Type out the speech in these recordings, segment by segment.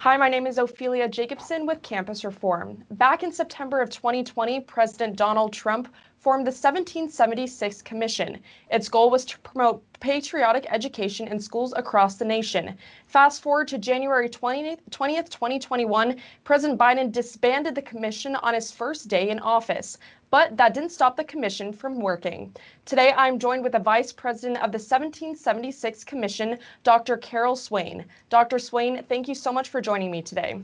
Hi, my name is Ophelia Jacobson with Campus Reform. Back in September of 2020, President Donald Trump formed the 1776 Commission. Its goal was to promote patriotic education in schools across the nation. Fast forward to January 20th, 2021, President Biden disbanded the commission on his first day in office. But that didn't stop the commission from working. Today, I'm joined with the Vice President of the 1776 Commission, Dr. Carol Swain. Dr. Swain, thank you so much for joining me today.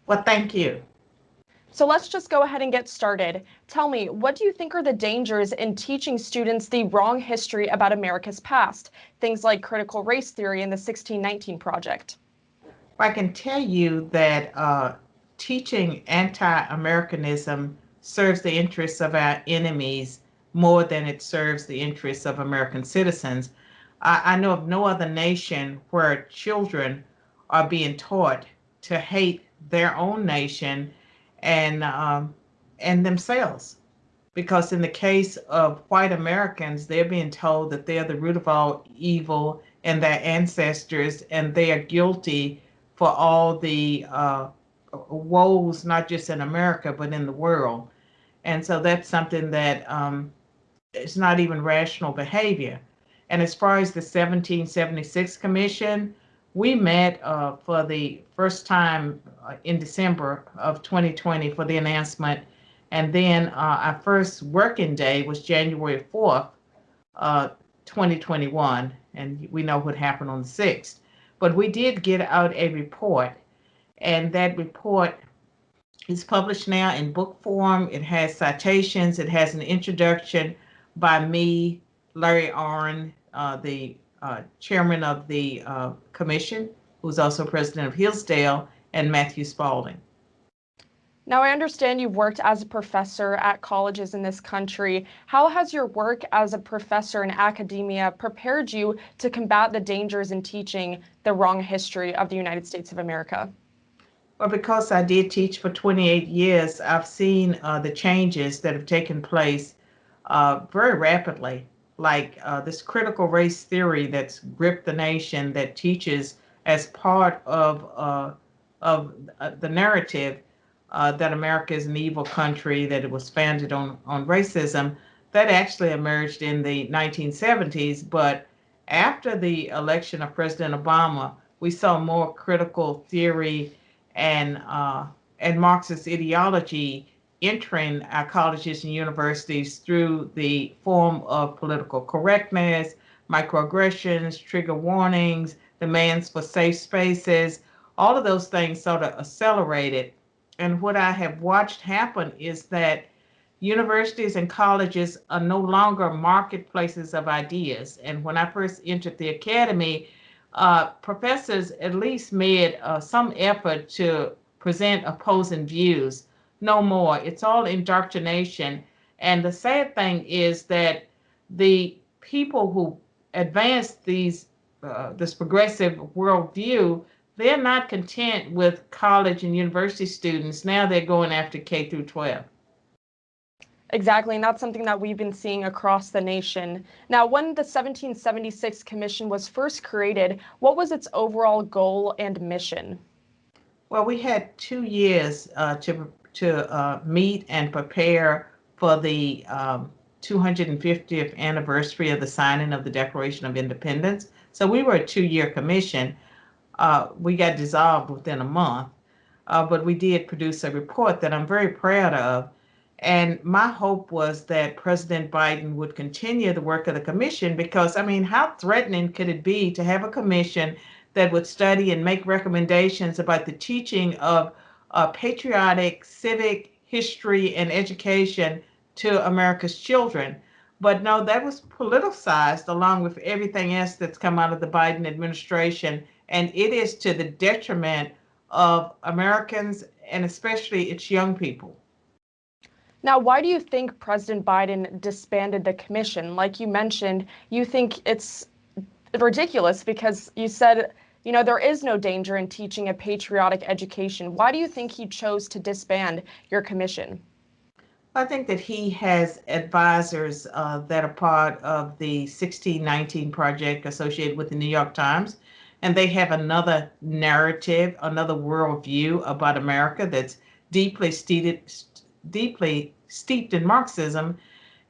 Well, thank you. So let's just go ahead and get started. Tell me, what do you think are the dangers in teaching students the wrong history about America's past? Things like critical race theory and the 1619 Project. I can tell you that teaching anti-Americanism serves the interests of our enemies more than it serves the interests of American citizens. I know of no other nation where children are being taught to hate their own nation and themselves. Because in the case of white Americans, they're being told that they're the root of all evil and their ancestors, and they are guilty for all the woes, not just in America, but in the world. And so that's something that it's not even rational behavior. And as far as the 1776 Commission, we met for the first time in December of 2020 for the announcement. And then our first working day was January 4th, 2021. And we know what happened on the 6th. But we did get out a report. And that report is published now in book form. It has citations. It has an introduction by me, Larry Arns, the chairman of the commission, who's also president of Hillsdale, and Matthew Spalding. Now, I understand you've worked as a professor at colleges in this country. How has your work as a professor in academia prepared you to combat the dangers in teaching the wrong history of the United States of America? Well, because I did teach for 28 years, I've seen the changes that have taken place very rapidly, like this critical race theory that's gripped the nation, that teaches as part of the narrative that America is an evil country, that it was founded on racism. That actually emerged in the 1970s, but after the election of President Obama, we saw more critical theory and Marxist ideology entering our colleges and universities through the form of political correctness, microaggressions, trigger warnings, demands for safe spaces. All of those things sort of accelerated. And what I have watched happen is that universities and colleges are no longer marketplaces of ideas. And when I first entered the academy, professors at least made some effort to present opposing views. No more. It's all indoctrination. And the sad thing is that the people who advance this progressive worldview, they're not content with college and university students. Now they're going after K through 12. Exactly, and that's something that we've been seeing across the nation. Now, when the 1776 Commission was first created, what was its overall goal and mission? Well, we had 2 years to meet and prepare for the 250th anniversary of the signing of the Declaration of Independence. So we were a 2-year commission. We got dissolved within a month, but we did produce a report that I'm very proud of. And my hope was that President Biden would continue the work of the commission because, I mean, how threatening could it be to have a commission that would study and make recommendations about the teaching of patriotic, civic history and education to America's children? But no, that was politicized along with everything else that's come out of the Biden administration. And it is to the detriment of Americans and especially its young people. Now, why do you think President Biden disbanded the commission? Like you mentioned, you think it's ridiculous because you said, there is no danger in teaching a patriotic education. Why do you think he chose to disband your commission? I think that he has advisors that are part of the 1619 project associated with the New York Times. and they have another narrative, another worldview about America that's deeply deeply steeped in Marxism,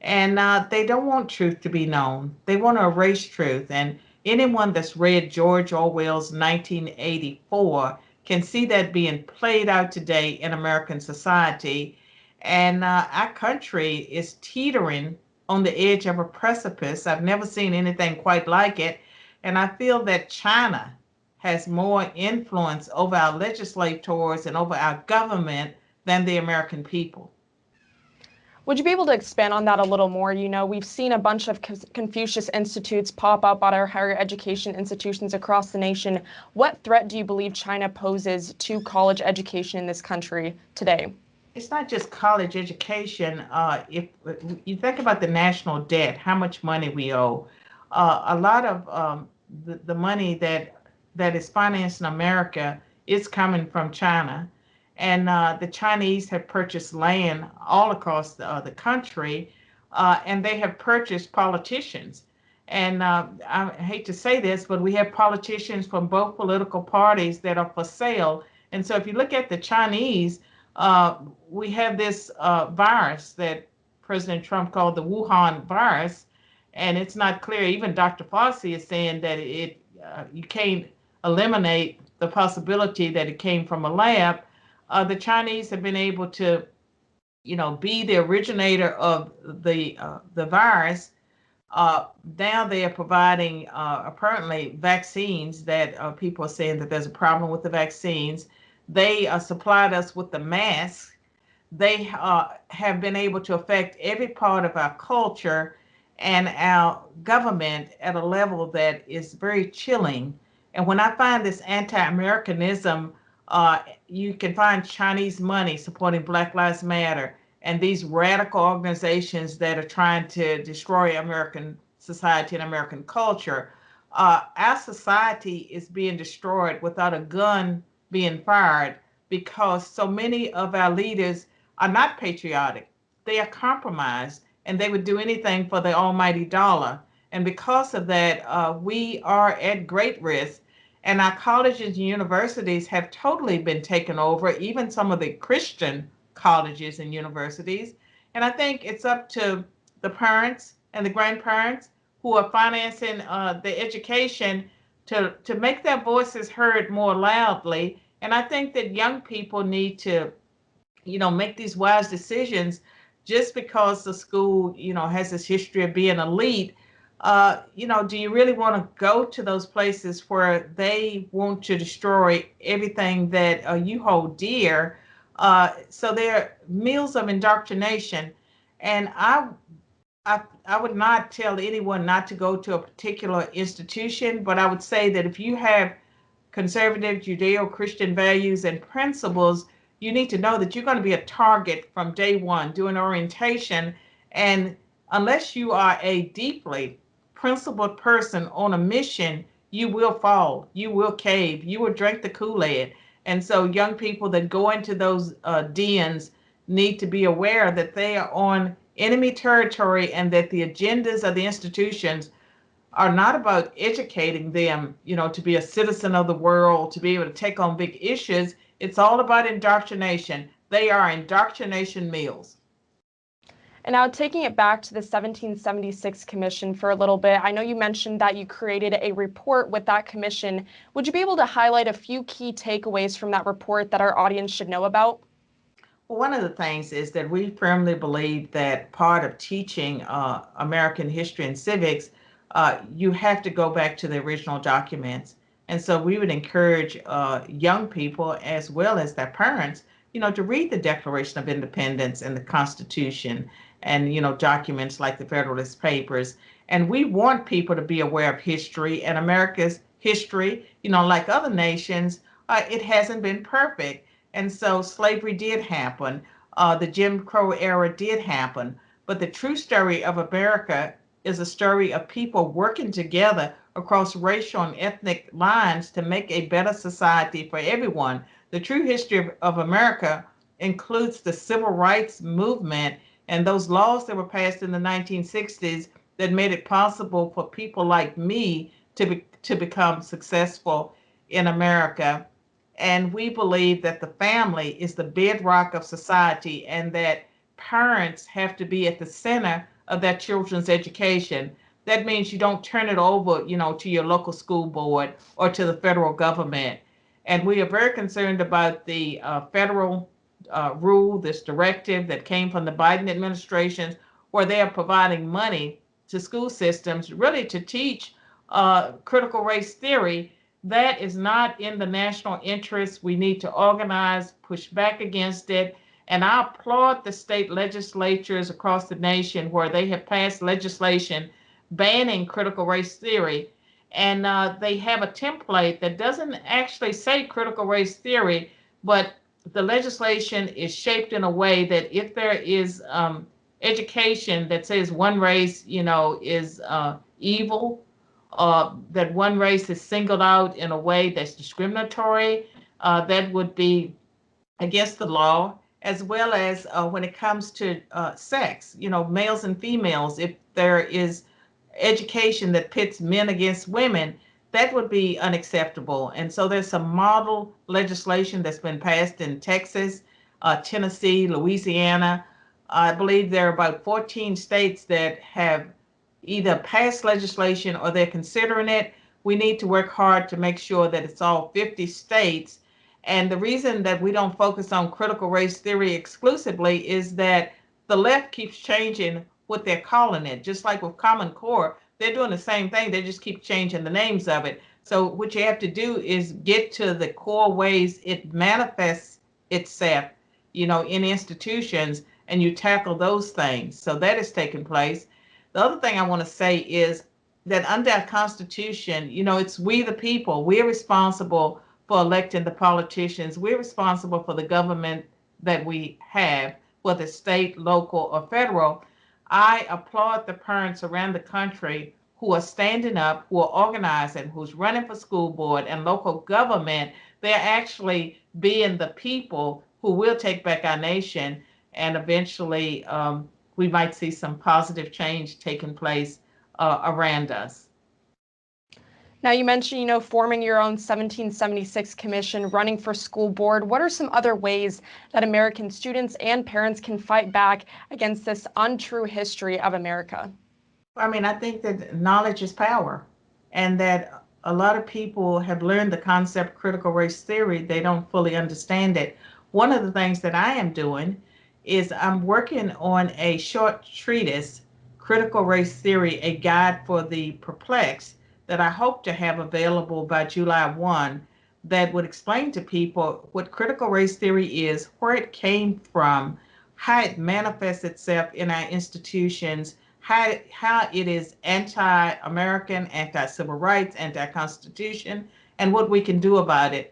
and they don't want truth to be known. They want to erase truth. And anyone that's read George Orwell's 1984 can see that being played out today in American society. And our country is teetering on the edge of a precipice. I've never seen anything quite like it. And I feel that China has more influence over our legislators and over our government than the American people. Would you be able to expand on that a little more? You know, we've seen a bunch of Confucius institutes pop up at our higher education institutions across the nation. What threat do you believe China poses to college education in this country today? It's not just college education. If you think about the national debt, how much money we owe, a lot of the money that is financed in America is coming from China. And the Chinese have purchased land all across the country, and they have purchased politicians. And I hate to say this, but we have politicians from both political parties that are for sale. And so if you look at the Chinese, we have this virus that President Trump called the Wuhan virus, and it's not clear. Even Dr. Fauci is saying that you can't eliminate the possibility that it came from a lab. The Chinese have been able to, be the originator of the virus. Now they are providing apparently vaccines that people are saying that there's a problem with the vaccines. They supplied us with the masks. They have been able to affect every part of our culture and our government at a level that is very chilling. And when I find this anti-Americanism, you can find Chinese money supporting Black Lives Matter and these radical organizations that are trying to destroy American society and American culture. Our society is being destroyed without a gun being fired because so many of our leaders are not patriotic. They are compromised and they would do anything for the almighty dollar. And because of that, we are at great risk. And our colleges and universities have totally been taken over, even some of the Christian colleges and universities. And I think it's up to the parents and the grandparents who are financing the education to make their voices heard more loudly. And I think that young people need to, make these wise decisions. Just because the school, has this history of being elite, do you really want to go to those places where they want to destroy everything that you hold dear? So they're meals of indoctrination. And I would not tell anyone not to go to a particular institution, but I would say that if you have conservative Judeo-Christian values and principles, you need to know that you're going to be a target from day one during orientation. And unless you are a deeply principled person on a mission, you will fall, you will cave, you will drink the Kool-Aid. And so young people that go into those dens need to be aware that they are on enemy territory and that the agendas of the institutions are not about educating them, to be a citizen of the world, to be able to take on big issues. It's all about indoctrination. They are indoctrination meals. And now taking it back to the 1776 Commission for a little bit, I know you mentioned that you created a report with that commission. Would you be able to highlight a few key takeaways from that report that our audience should know about? Well, one of the things is that we firmly believe that part of teaching American history and civics, you have to go back to the original documents. And so we would encourage young people as well as their parents, to read the Declaration of Independence and the Constitution and, documents like the Federalist Papers. And we want people to be aware of history and America's history, like other nations, it hasn't been perfect. And so slavery did happen. The Jim Crow era did happen. But the true story of America is a story of people working together across racial and ethnic lines to make a better society for everyone. The true history of America includes the civil rights movement and those laws that were passed in the 1960s that made it possible for people like me to become successful in America. And we believe that the family is the bedrock of society and that parents have to be at the center of their children's education. That means you don't turn it over, to your local school board or to the federal government. And we are very concerned about the federal rule, this directive that came from the Biden administration, where they are providing money to school systems really to teach critical race theory. That is not in the national interest. We need to organize, push back against it. And I applaud the state legislatures across the nation where they have passed legislation banning critical race theory. And they have a template that doesn't actually say critical race theory, but the legislation is shaped in a way that if there is education that says one race, is evil, that one race is singled out in a way that's discriminatory, that would be against the law, as well as when it comes to sex, males and females. If there is education that pits men against women, that would be unacceptable. And so there's some model legislation that's been passed in Texas, Tennessee, Louisiana. I believe there are about 14 states that have either passed legislation or they're considering it. We need to work hard to make sure that it's all 50 states. And the reason that we don't focus on critical race theory exclusively is that the left keeps changing what they're calling it. Just like with Common Core, they're doing the same thing. They just keep changing the names of it. So what you have to do is get to the core ways it manifests itself, in institutions, and you tackle those things. So that is taking place. The other thing I want to say is that under our Constitution, it's we the people. We're responsible for electing the politicians. We're responsible for the government that we have, whether state, local, or federal. I applaud the parents around the country who are standing up, who are organizing, who's running for school board and local government. They're actually being the people who will take back our nation, and eventually we might see some positive change taking place around us. Now, you mentioned, forming your own 1776 commission, running for school board. What are some other ways that American students and parents can fight back against this untrue history of America? I think that knowledge is power, and that a lot of people have learned the concept critical race theory. They don't fully understand it. One of the things that I am doing is I'm working on a short treatise, Critical Race Theory, a guide for the perplexed, that I hope to have available by July 1, that would explain to people what critical race theory is, where it came from, how it manifests itself in our institutions, how it is anti-American, anti-civil rights, anti-constitution, and what we can do about it.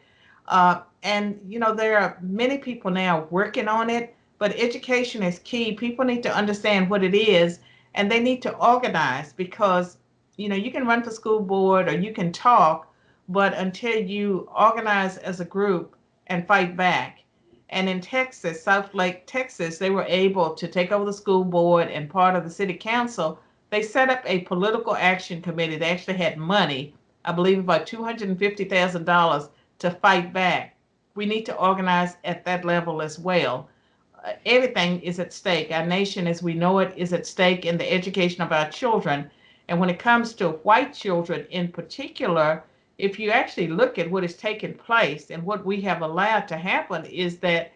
And there are many people now working on it, but education is key. People need to understand what it is, and they need to organize, because you can run for school board or you can talk, but until you organize as a group and fight back. And in Texas, South Lake, Texas, they were able to take over the school board and part of the city council. They set up a political action committee. They actually had money, I believe about $250,000, to fight back. We need to organize at that level as well. Everything is at stake. Our nation as we know it is at stake in the education of our children. And when it comes to white children in particular, if you actually look at what is taking place and what we have allowed to happen, is that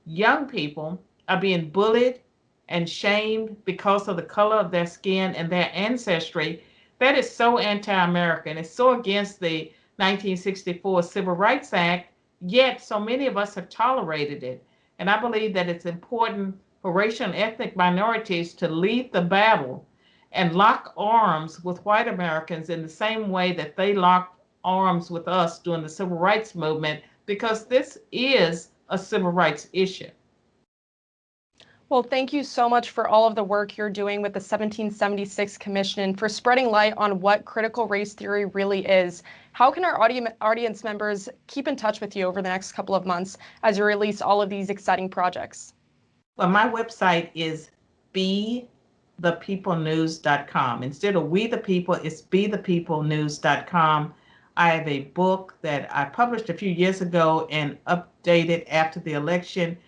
young people are being bullied and shamed because of the color of their skin and their ancestry. That is so anti-American. It's so against the 1964 Civil Rights Act, yet so many of us have tolerated it. And I believe that it's important for racial and ethnic minorities to lead the battle and lock arms with white Americans in the same way that they locked arms with us during the civil rights movement, because this is a civil rights issue. Well, thank you so much for all of the work you're doing with the 1776 Commission and for spreading light on what critical race theory really is. How can our audience members keep in touch with you over the next couple of months as you release all of these exciting projects? Well, my website is bethepeoplenews.com. Instead of We the People, it's bethepeoplenews.com. I have a book that I published a few years ago and updated after the election.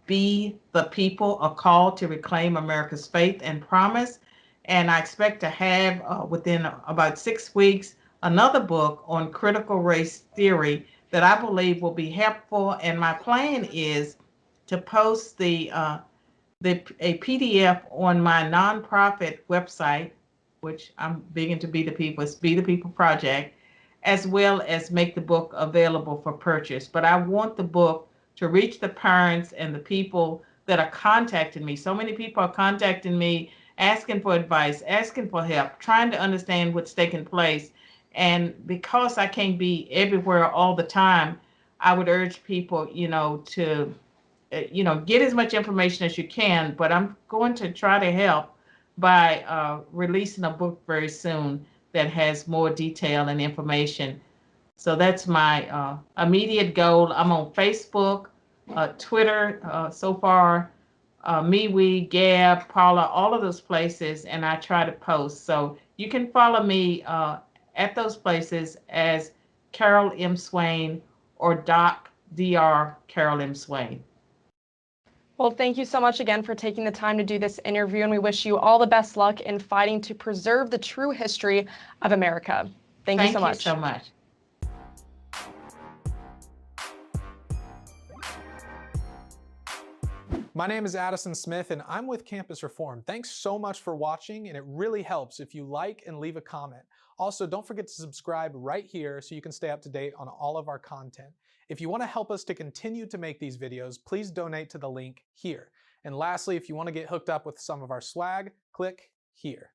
Be the People, A Call to Reclaim America's Faith and Promise. And I expect to have within about 6 weeks another book on critical race theory that I believe will be helpful. And my plan is to post a PDF on my nonprofit website, which I'm big into Be the People, it's Be the People Project, as well as make the book available for purchase. But I want the book to reach the parents and the people that are contacting me. So many people are contacting me, asking for advice, asking for help, trying to understand what's taking place. And because I can't be everywhere all the time, I would urge people, to get as much information as you can, but I'm going to try to help by releasing a book very soon that has more detail and information. So that's my immediate goal. I'm on Facebook, Twitter so far, MeWe, Gab, Paula, all of those places, and I try to post. So you can follow me at those places as Carol M. Swain or Dr. Carol M. Swain. Well, thank you so much again for taking the time to do this interview, and we wish you all the best luck in fighting to preserve the true history of America. Thank you so much. Thank you so much. My name is Addison Smith, and I'm with Campus Reform. Thanks so much for watching, and it really helps if you like and leave a comment. Also, don't forget to subscribe right here so you can stay up to date on all of our content. If you want to help us to continue to make these videos, please donate to the link here. And lastly, if you want to get hooked up with some of our swag, click here.